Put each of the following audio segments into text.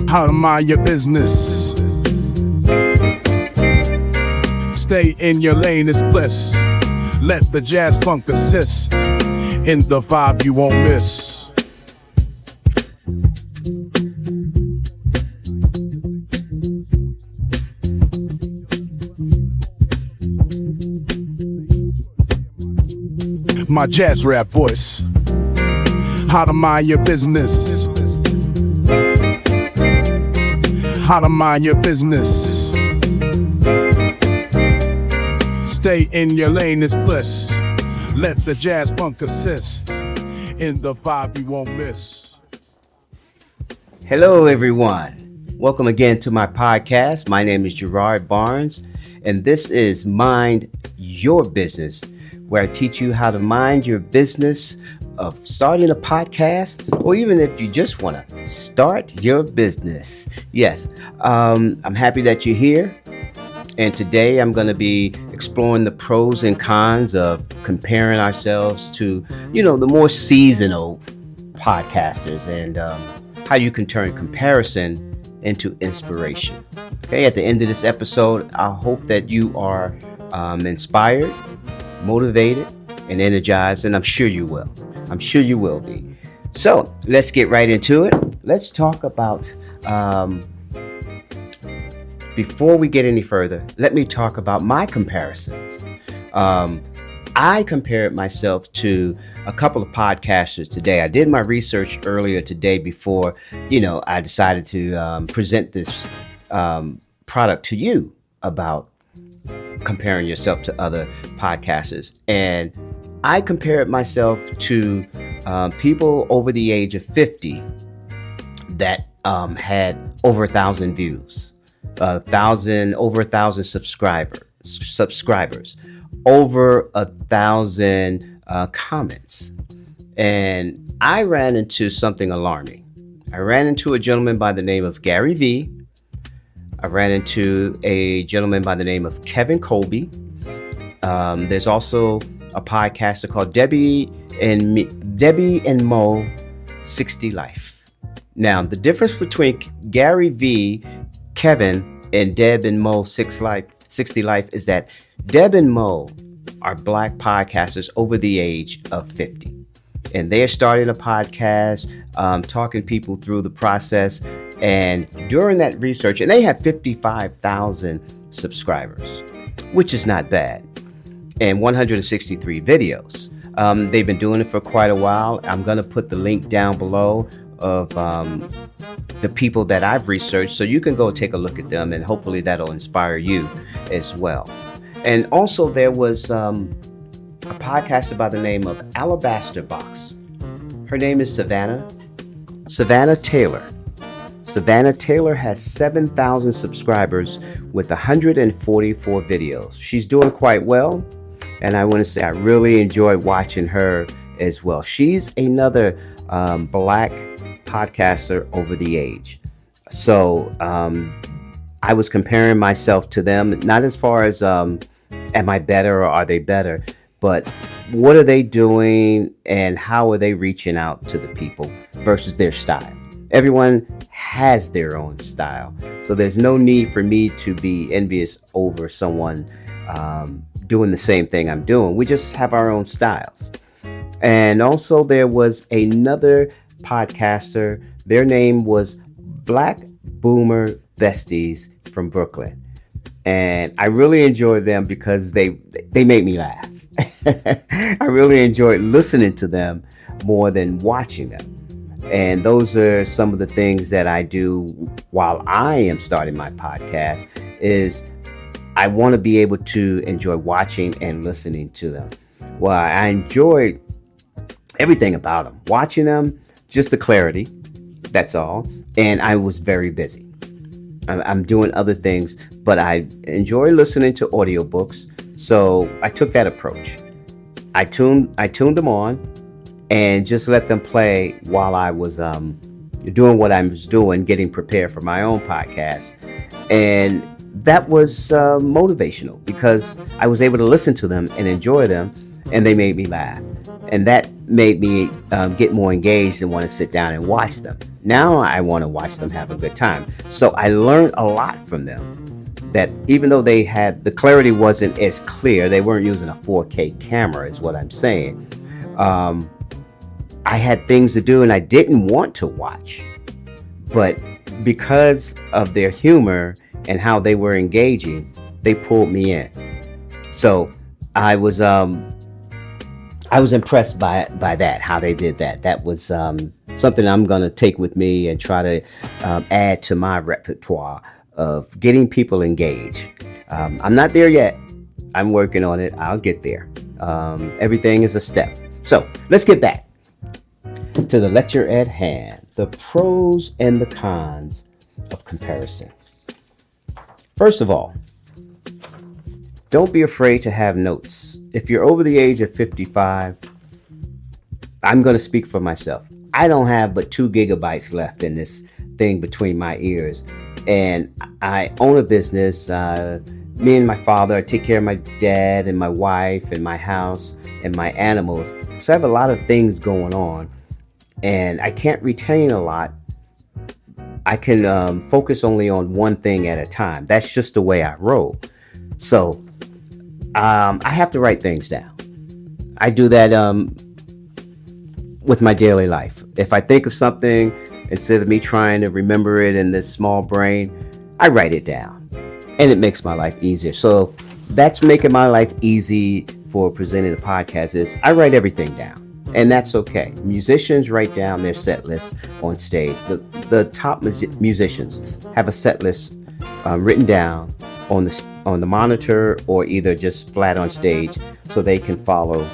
How to mind your business. Stay in your lane is bliss. Let the jazz funk assist in the vibe you won't miss. My jazz rap voice. How to mind your business. How to mind your business. Stay in your lane is bliss. Let the jazz funk assist in the vibe you won't miss. Hello, everyone. Welcome again to my podcast. My name is Gerard Barnes, and this is Mind Your Business, where I teach you how to mind your business of starting a podcast, or even if you just want to start your business. Yes, I'm happy that you're here. And today I'm going to be exploring the pros and cons of comparing ourselves to, the more seasonal podcasters, and how you can turn comparison into inspiration. Okay, at the end of this episode, I hope that you are inspired, motivated, and energized, and I'm sure you will. I'm sure you will be. So let's get right into it. Let's talk about, before we get any further, let me talk about my comparisons. I compared myself to a couple of podcasters today. I did my research earlier today before, I decided to present this product to you about comparing yourself to other podcasters. And I compared myself to people over the age of 50 that had over 1,000 views, over 1,000 subscribers, over 1,000 comments. And I ran into something alarming. I ran into a gentleman by the name of Gary V. I ran into a gentleman by the name of Kevin Colby. There's also a podcaster called Debbie and Mo 60 Life. Now, the difference between Gary V, Kevin, and Deb and Mo 60 Life is that Deb and Mo are Black podcasters over the age of 50. And they're starting a podcast, talking people through the process. And during that research, and they have 55,000 subscribers, which is not bad, and 163 videos. They've been doing it for quite a while. I'm going to put the link down below of the people that I've researched, so you can go take a look at them, and hopefully that'll inspire you as well. And also there was a podcaster by the name of Alabaster Box. Her name is Savannah Taylor. Savannah Taylor has 7,000 subscribers with 144 videos. She's doing quite well, and I want to say I really enjoy watching her as well. She's another Black podcaster over the age. So I was comparing myself to them, not as far as am I better or are they better, but what are they doing and how are they reaching out to the people versus their style. Everyone has their own style, so there's no need for me to be envious over someone doing the same thing I'm doing. We just have our own styles. And also there was another podcaster. Their name was Black Boomer Besties from Brooklyn. And I really enjoyed them because they make me laugh. I really enjoyed listening to them more than watching them. And those are some of the things that I do while I am starting my podcast. Is I want to be able to enjoy watching and listening to them. Well, I enjoyed everything about them. Watching them, just the clarity, that's all. And I was very busy. I'm doing other things, but I enjoy listening to audiobooks. So I took that approach. I tuned them on and just let them play while I was doing what I was doing, getting prepared for my own podcast. And that was motivational because I was able to listen to them and enjoy them, and they made me laugh. And that made me get more engaged and want to sit down and watch them. Now I want to watch them have a good time. So I learned a lot from them. That even though they had the clarity wasn't as clear, they weren't using a 4K camera, is what I'm saying. I had things to do and I didn't want to watch, but because of their humor and how they were engaging, they pulled me in. So I was impressed by that, how they did that. That was something I'm going to take with me and try to add to my repertoire of getting people engaged. I'm not there yet. I'm working on it. I'll get there. Everything is a step. So let's get back to the lecture at hand, the pros and the cons of comparison. First of all, don't be afraid to have notes. If you're over the age of 55, I'm going to speak for myself. I don't have but 2 gigabytes left in this thing between my ears. And I own a business. Me and my father, I take care of my dad and my wife and my house and my animals. So I have a lot of things going on. And I can't retain a lot. I can focus only on one thing at a time. That's just the way I roll. So I have to write things down. I do that with my daily life. If I think of something, instead of me trying to remember it in this small brain, I write it down. And it makes my life easier. So that's making my life easy for presenting a podcast is I write everything down. And that's okay. Musicians write down their set list on stage. The top musicians have a set list written down on the monitor or either just flat on stage so they can follow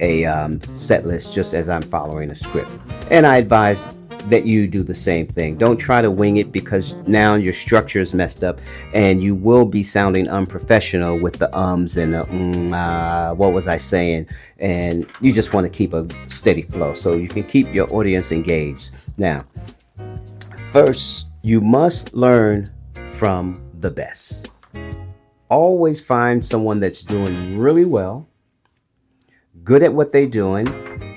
a set list just as I'm following a script. And I advise that you do the same thing. Don't try to wing it because now your structure is messed up and you will be sounding unprofessional with the ums and the what was I saying? And you just want to keep a steady flow so you can keep your audience engaged. Now, first, you must learn from the best. Always find someone that's doing really well, good at what they're doing.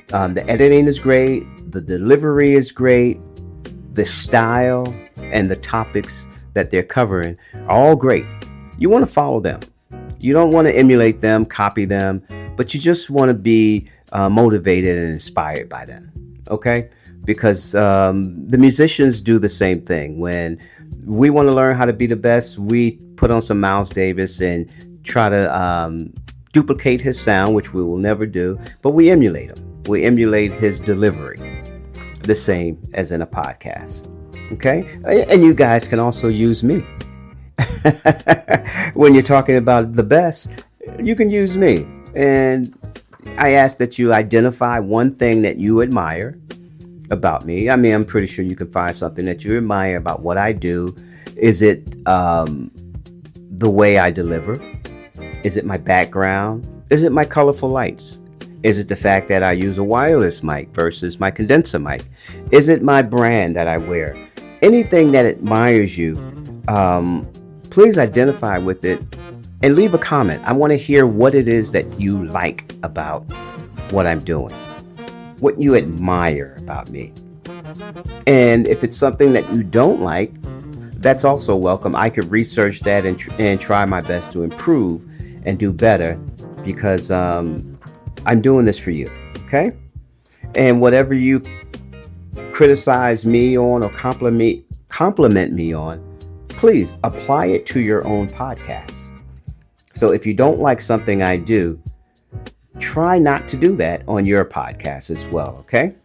The editing is great. The delivery is great. The style and the topics that they're covering are all great. You want to follow them. You don't want to emulate them, copy them, but you just want to be motivated and inspired by them. Okay? Because the musicians do the same thing. When we want to learn how to be the best, we put on some Miles Davis and try to duplicate his sound, which we will never do, but we emulate him. We emulate his delivery, the same as in a podcast. Okay? And you guys can also use me. When you're talking about the best, you can use me. And I ask that you identify one thing that you admire about me. I mean, I'm pretty sure you can find something that you admire about what I do. Is it the way I deliver? Is it my background? Is it my colorful lights? Is it the fact that I use a wireless mic versus my condenser mic? Is it my brand that I wear? Anything that admires you, please identify with it and leave a comment. I want to hear what it is that you like about what I'm doing, what you admire about me. And if it's something that you don't like, that's also welcome. I could research that and try my best to improve and do better because I'm doing this for you, okay? And whatever you criticize me on or compliment me on, please apply it to your own podcast. So if you don't like something I do, try not to do that on your podcast as well, okay?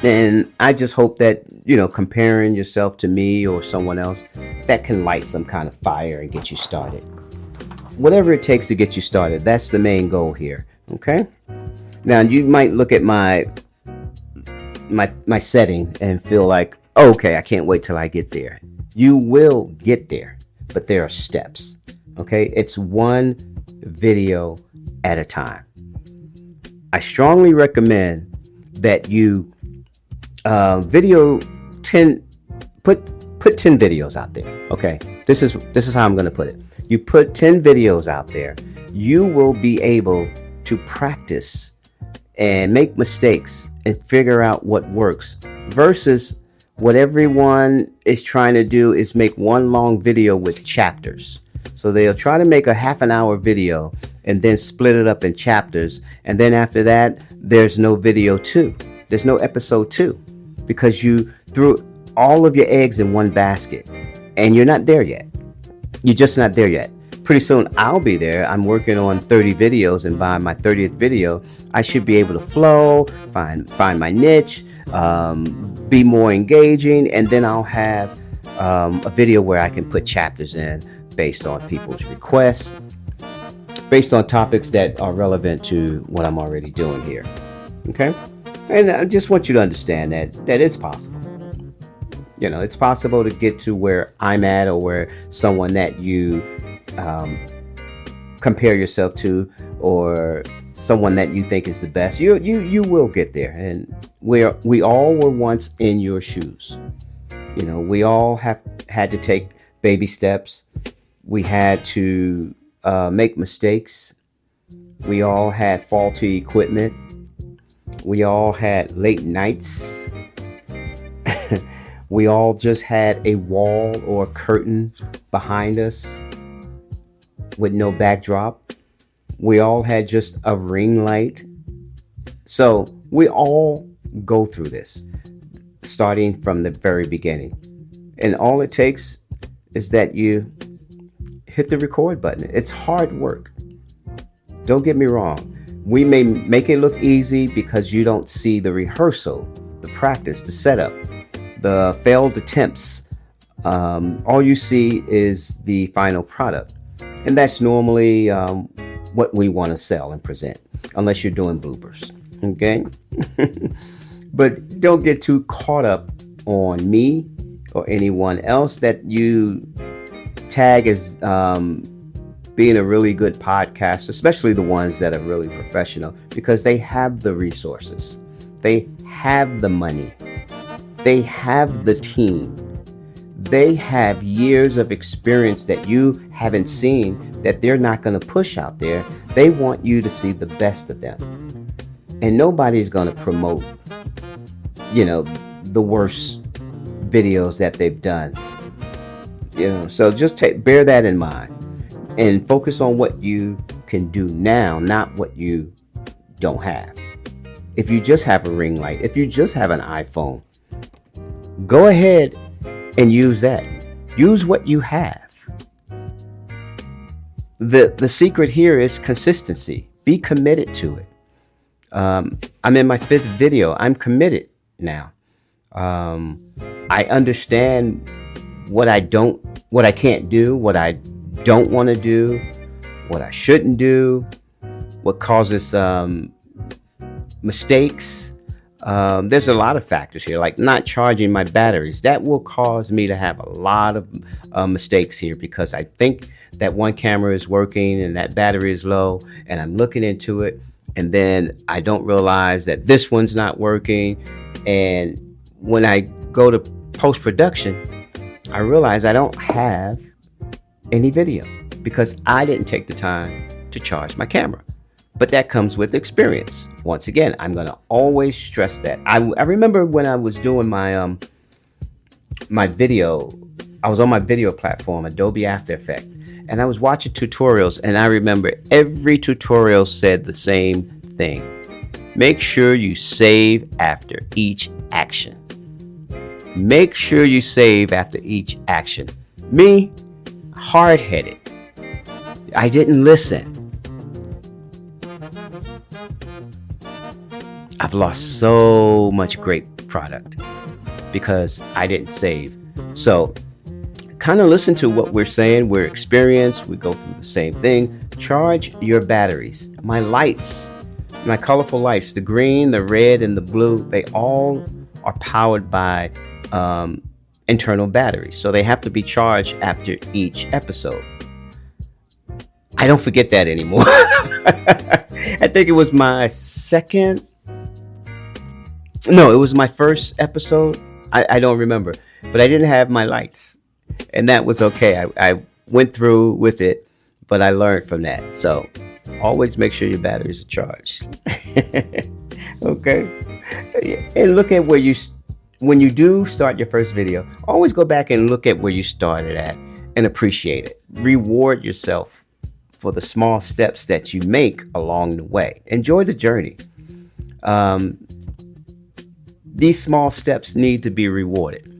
And I just hope that, comparing yourself to me or someone else, that can light some kind of fire and get you started. Whatever it takes to get you started, that's the main goal here, okay? Now, you might look at my setting and feel like, oh, okay, I can't wait till I get there. You will get there, but there are steps, okay? It's one video at a time. I strongly recommend that you put 10 videos out there, okay? This is how I'm going to put it. You put 10 videos out there, you will be able to practice and make mistakes and figure out what works, versus what everyone is trying to do is make one long video with chapters. So they'll try to make a half an hour video and then split it up in chapters. And then after that, there's no video two. There's no episode two, because you threw all of your eggs in one basket and you're not there yet. You're just not there yet. Pretty soon I'll be there. I'm working on 30 videos, and by my 30th video, I should be able to flow, find my niche, be more engaging, and then I'll have a video where I can put chapters in based on people's requests, based on topics that are relevant to what I'm already doing here. Okay? And I just want you to understand that it's possible. You know, it's possible to get to where I'm at, or where someone that you compare yourself to, or someone that you think is the best. You will get there. And we all were once in your shoes. You know, we all had to take baby steps. We had to make mistakes. We all had faulty equipment. We all had late nights. We all just had a wall or a curtain behind us with no backdrop. We all had just a ring light. So we all go through this, starting from the very beginning. And all it takes is that you hit the record button. It's hard work. Don't get me wrong. We may make it look easy because you don't see the rehearsal, the practice, the setup, the failed attempts. All you see is the final product. And that's normally what we want to sell and present, unless you're doing bloopers. Okay? But don't get too caught up on me or anyone else that you tag as being a really good podcast, especially the ones that are really professional, because they have the resources, they have the money, they have the team, they have years of experience that you haven't seen, that they're not going to push out there. They want you to see the best of them. And nobody's going to promote, you know, the worst videos that they've done. You know, so just bear that in mind and focus on what you can do now, not what you don't have. If you just have a ring light, if you just have an iPhone, go ahead and use that. Use what you have. The secret here is consistency. Be committed to it. I'm in my 5th video. I'm committed now. I understand what I can't do, what I don't want to do, what I shouldn't do, what causes mistakes. There's a lot of factors here, like not charging my batteries. That will cause me to have a lot of mistakes here, because I think that one camera is working and that battery is low, and I'm looking into it, and then I don't realize that this one's not working. And when I go to post-production, I realize I don't have any video because I didn't take the time to charge my camera. But that comes with experience. Once again, I'm going to always stress that. I remember when I was doing my video, I was on my video platform, Adobe After Effects, and I was watching tutorials, and I remember every tutorial said the same thing. Make sure you save after each action. Make sure you save after each action. Me, hard-headed. I didn't listen. I've lost so much great product because I didn't save. So kind of listen to what we're saying. We're experienced. We go through the same thing. Charge your batteries. My lights, my colorful lights, the green, the red, and the blue, they all are powered by internal batteries. So they have to be charged after each episode. I don't forget that anymore. I think it was my it was my first episode. I don't remember, but I didn't have my lights, and that was okay. I went through with it, but I learned from that. So always make sure your batteries are charged. Okay. And look at when you do start your first video, always go back and look at where you started at and appreciate it. Reward yourself for the small steps that you make along the way. Enjoy the journey. These small steps need to be rewarded.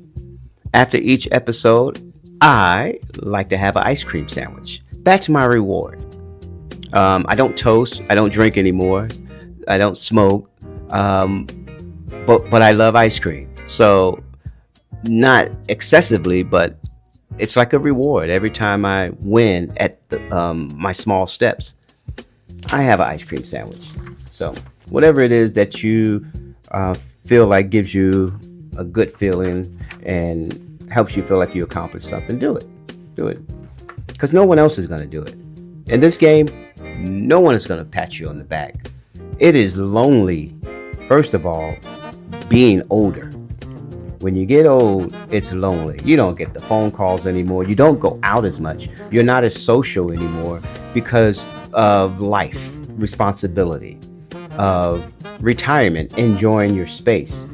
After each episode, I like to have an ice cream sandwich. That's my reward. I don't toast. I don't drink anymore. I don't smoke. But I love ice cream. So not excessively, but it's like a reward every time I win at my small steps. I have an ice cream sandwich. So whatever it is that you feel like gives you a good feeling and helps you feel like you accomplished something, do it. Do it. Because no one else is going to do it. In this game, no one is going to pat you on the back. It is lonely, first of all, being older. When you get old, it's lonely. You don't get the phone calls anymore. You don't go out as much. You're not as social anymore because of life, responsibility, of retirement, enjoying your space,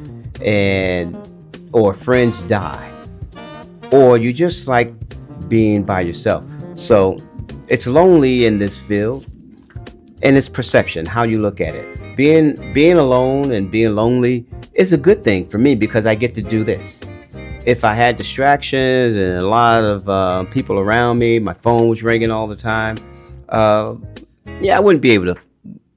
or friends die, or you just like being by yourself. So it's lonely in this field, and it's perception, how you look at it. Being alone and being lonely is a good thing for me because I get to do this. If I had distractions and a lot of people around me, my phone was ringing all the time, I wouldn't be able to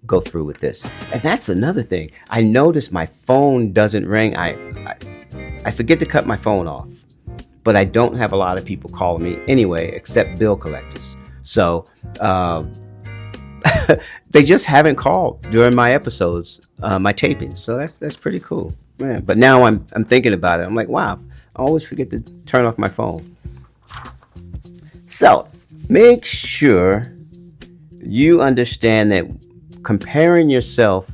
go through with this. And that's another thing. I notice my phone doesn't ring. I forget to cut my phone off, but I don't have a lot of people calling me anyway, except bill collectors. So they just haven't called during my episodes, my tapings. So that's pretty cool, man. But now I'm thinking about it. I'm like, wow, I always forget to turn off my phone. So make sure you understand that comparing yourself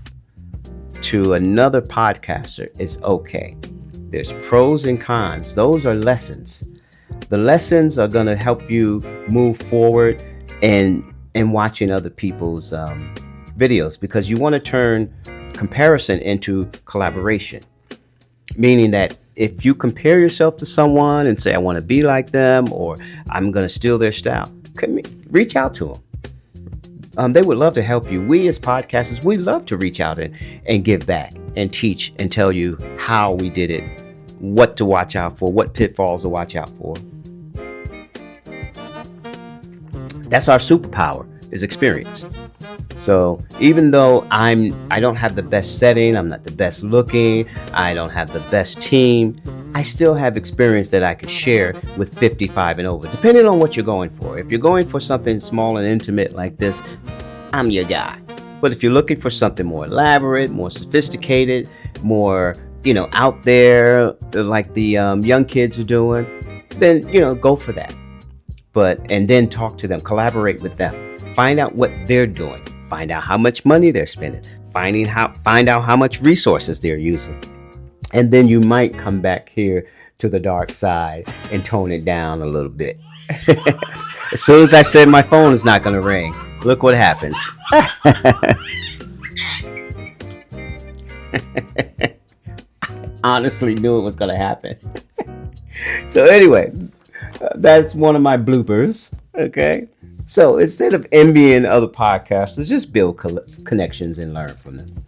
to another podcaster is okay. There's pros and cons. Those are lessons. The lessons are going to help you move forward and watching other people's videos, because you want to turn comparison into collaboration. Meaning that if you compare yourself to someone and say, I want to be like them, or I'm going to steal their style, reach out to them. They would love to help you. We as podcasters, we love to reach out and give back and teach and tell you how we did it, what to watch out for, what pitfalls to watch out for. That's our superpower, is experience. So even though I don't have the best setting, I'm not the best looking, I don't have the best team, I still have experience that I could share with 55 and over, depending on what you're going for. If you're going for something small and intimate like this, I'm your guy. But if you're looking for something more elaborate, more sophisticated, more, out there, like the young kids are doing, then, go for that. And then talk to them, collaborate with them, find out what they're doing, find out how much money they're spending, find out how much resources they're using. And then you might come back here to the dark side and tone it down a little bit. As soon as I said my phone is not going to ring, look what happens. I honestly knew it was going to happen. So anyway, that's one of my bloopers. Okay. So instead of envying other podcasters, just build connections and learn from them.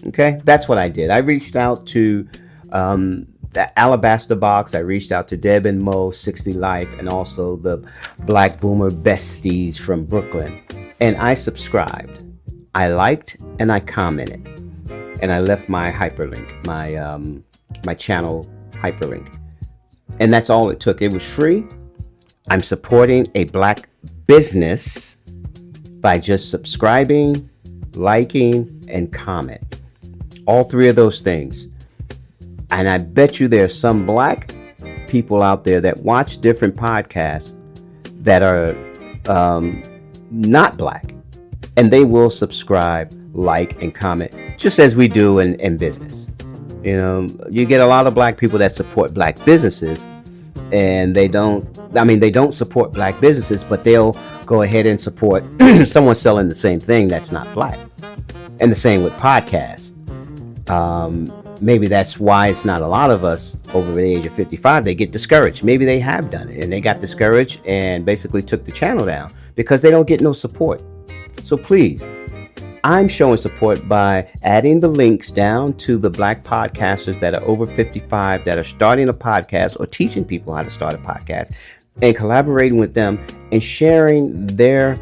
Okay. That's what I did. I reached out to the Alabaster Box. I reached out to Deb and Mo, 60 Life, and also the Black Boomer Besties from Brooklyn. And I subscribed. I liked and I commented. And I left my hyperlink, my channel hyperlink. And that's all it took. It was free. I'm supporting a Black business by just subscribing, liking, and comment. All three of those things. And I bet you there's some Black people out there that watch different podcasts that are not Black. And they will subscribe, like, and comment, just as we do in business. You get a lot of Black people that support Black businesses, and they don't support Black businesses, but they'll go ahead and support someone selling the same thing that's not Black. And the same with podcasts. Maybe that's why it's not a lot of us over the age of 55. They get discouraged. Maybe they have done it and they got discouraged and basically took the channel down because they don't get no support. So please, I'm showing support by adding the links down to the Black podcasters that are over 55 that are starting a podcast or teaching people how to start a podcast, and collaborating with them and sharing their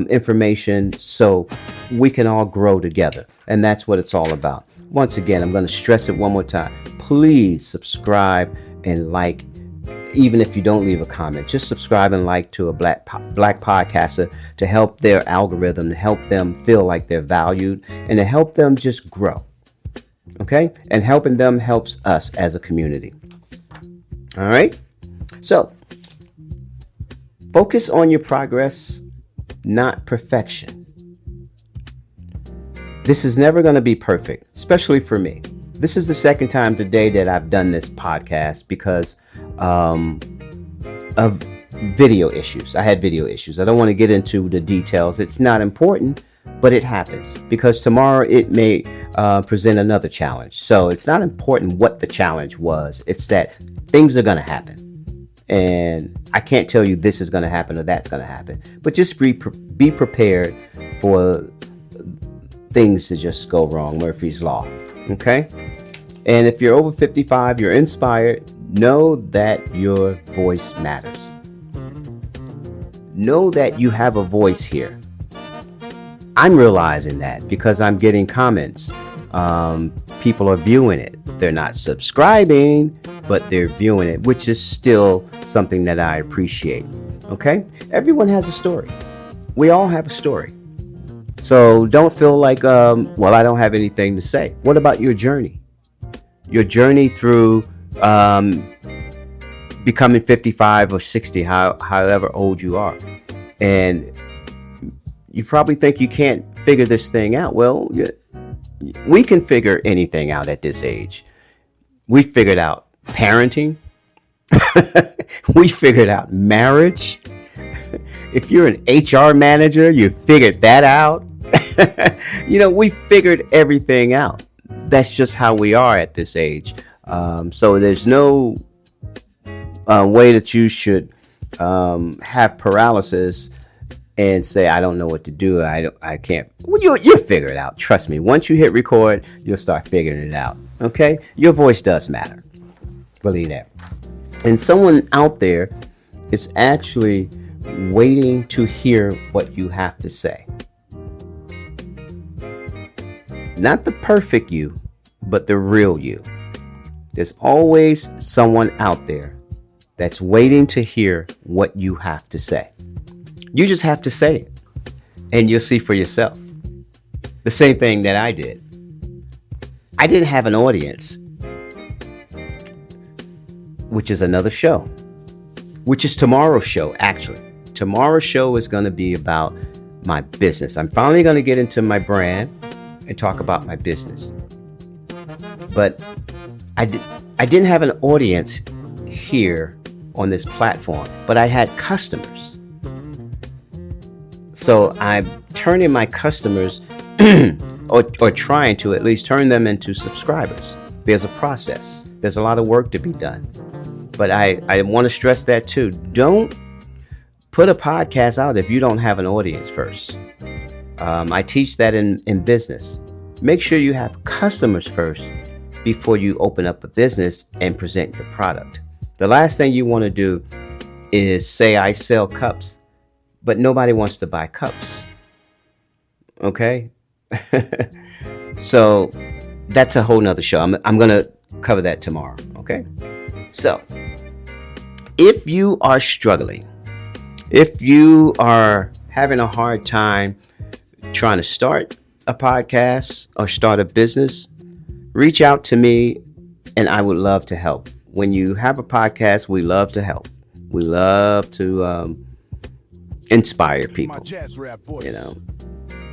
information so we can all grow together. And that's what it's all about. Once again, I'm going to stress it one more time. Please subscribe and like. Even if you don't leave a comment, just subscribe and like to a black podcaster to help their algorithm, to help them feel like they're valued, and to help them just grow. Okay? And helping them helps us as a community. All right? So, focus on your progress, not perfection. This is never going to be perfect, especially for me. This is the second time today that I've done this podcast because of video issues. I had video issues. I don't want to get into the details. It's not important, but it happens because tomorrow it may present another challenge. So it's not important what the challenge was. It's that things are going to happen. And I can't tell you this is going to happen or that's going to happen. But just be prepared for things to just go wrong. Murphy's Law. Okay? And if you're over 55, you're inspired, know that your voice matters. Know that you have a voice here. I'm realizing that because I'm getting comments. People are viewing it. They're not subscribing, but they're viewing it, which is still something that I appreciate. Okay? Everyone has a story. We all have a story. So don't feel like, well, I don't have anything to say. What about your journey? Your journey through becoming 55 or 60, however old you are. And you probably think you can't figure this thing out. Well, we can figure anything out at this age. We figured out parenting. We figured out marriage. If you're an HR manager, you figured that out. We figured everything out. That's just how we are at this age. So there's no way that you should have paralysis and say, I don't know what to do. I can't. Well, you'll figure it out. Trust me. Once you hit record, you'll start figuring it out. Okay? Your voice does matter. Believe that. And someone out there is actually waiting to hear what you have to say. Not the perfect you, but the real you. There's always someone out there that's waiting to hear what you have to say. You just have to say it, and you'll see for yourself. The same thing that I did. I didn't have an audience, which is another show, which is tomorrow's show, actually. Tomorrow's show is going to be about my business. I'm finally going to get into my brand and talk about my business. But I didn't have an audience here on this platform, but I had customers. So I'm turning my customers, or trying to at least turn them into subscribers. There's a process. There's a lot of work to be done. But I want to stress that too. Don't put a podcast out if you don't have an audience first. I teach that in business. Make sure you have customers first before you open up a business and present your product. The last thing you want to do is say, I sell cups, but nobody wants to buy cups. Okay? So that's a whole nother show. I'm going to cover that tomorrow. Okay? So if you are struggling, if you are having a hard time trying to start a podcast or start a business, reach out to me and I would love to help. When you have a podcast, we love to help. We love to inspire people.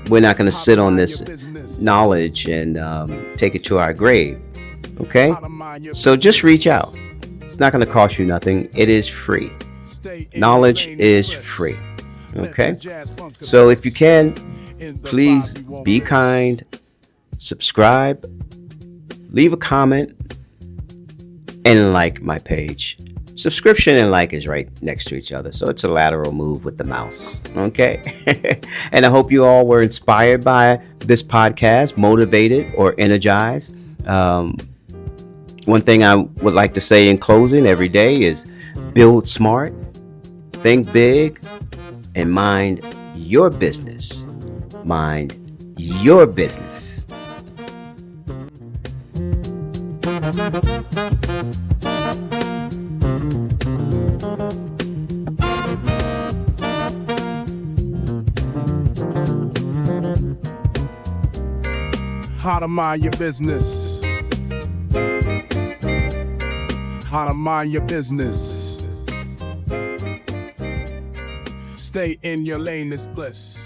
We're not going to sit on this knowledge and take it to our grave. Okay? So just reach out. It's not going to cost you nothing. It is free. Knowledge is free. Okay? So if you can, please be kind, subscribe, leave a comment, and like my page. Subscription and like is right next to each other, so it's a lateral move with the mouse. Okay. And I hope you all were inspired by this podcast, motivated or energized. One thing I would like to say in closing every day is build smart, think big, and mind your business. Mind your business. How to mind your business. How to mind your business. Stay in your lane is bliss.